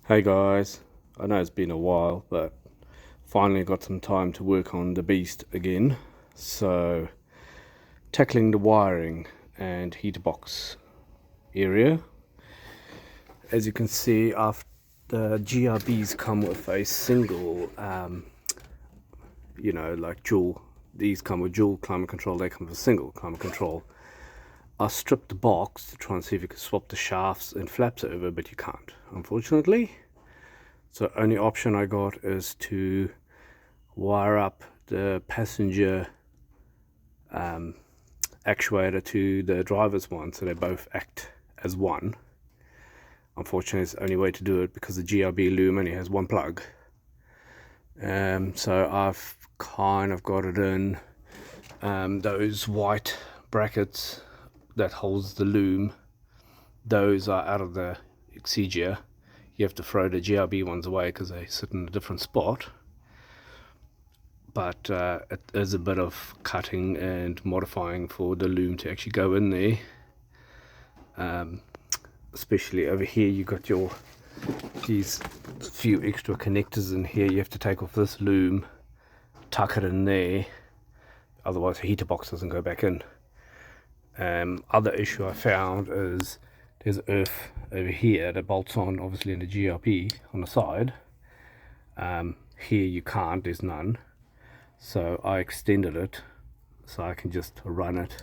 Hey guys, I know it's been a while, but finally got some time to work on the beast again. So, tackling the wiring and heater box area. As you can see, the GRBs come with a single, like dual. These come with dual climate control, they come with a single climate control. I stripped the box to try and see if you could swap the shafts and flaps over, but you can't, unfortunately. So only option I got is to wire up the passenger actuator to the driver's one, so they both act as one. Unfortunately, it's the only way to do it because the GRB loom only has one plug. So I've kind of got it in those white brackets that holds the loom. Those are out of the Exiga. You have to throw the GRB ones away because they sit in a different spot. But it is a bit of cutting and modifying for the loom to actually go in there. Especially over here, you got these few extra connectors in here. You have to take off this loom, tuck it in there, otherwise the heater box doesn't go back in. Other issue I found is there's earth over here that bolts on, obviously in the GRB on the side. Here you can't, there's none. So I extended it so I can just run it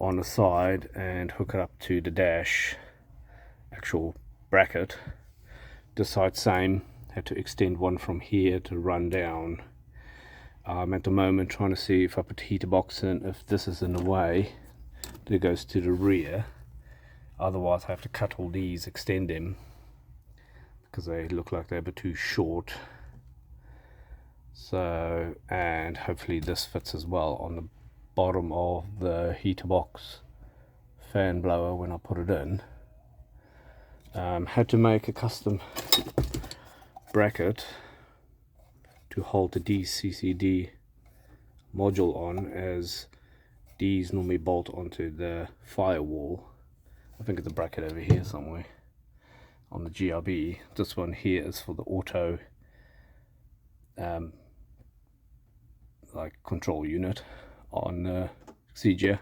on the side and hook it up to the dash actual bracket. This side same, had to extend one from here to run down. I'm at the moment trying to see if I put the heater box in, if this is in the way, that it goes to the rear. Otherwise I have to cut all these, extend them, because they look like they're a bit too short. So, and hopefully this fits as well on the bottom of the heater box fan blower when I put it in. Had to make a custom bracket to hold the DCCD module on, as these normally bolt onto the firewall. I think it's a bracket over here somewhere on the GRB. This one here is for the auto like control unit on the Exiga.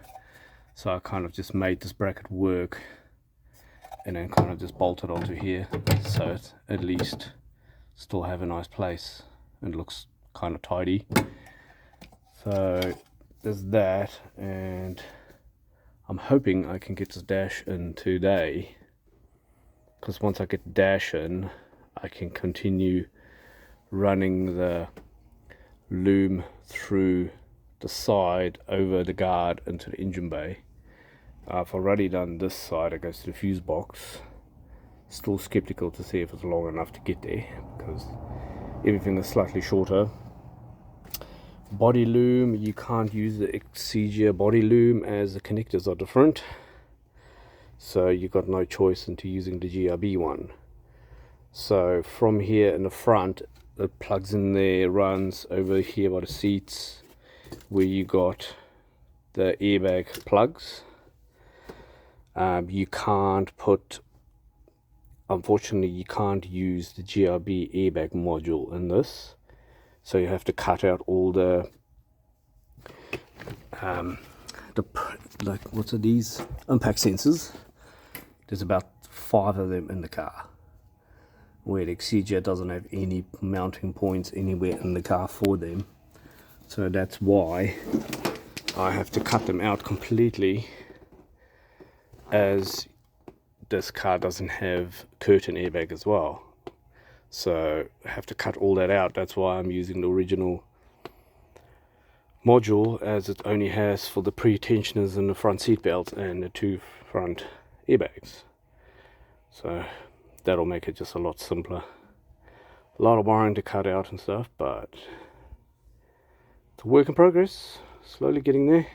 So I kind of just made this bracket work and then kind of just bolted onto here, so it at least still have a nice place and looks kind of tidy. So there's that, and I'm hoping I can get this dash in today, because once I get the dash in I can continue running the loom through the side over the guard into the engine bay. I've already done this side, it goes to the fuse box. Still skeptical to see if it's long enough to get there because everything is slightly shorter. Body loom, you can't use the Exiga body loom as the connectors are different, so you got no choice into using the GRB one. So from here in the front, it plugs in there, runs over here by the seats where you got the airbag plugs. You can't put, unfortunately you can't use the GRB airbag module in this, so you have to cut out all the like, what's are these impact sensors. There's about 5 of them in the car, where the Exiga doesn't have any mounting points anywhere in the car for them. So that's why I have to cut them out completely, as this car doesn't have curtain airbag as well. So I have to cut all that out. That's why I'm using the original module, as it only has for the pre-tensioners and the front seat belt and the 2 front airbags. So that'll make it just a lot simpler. A lot of wiring to cut out and stuff, but it's a work in progress, slowly getting there.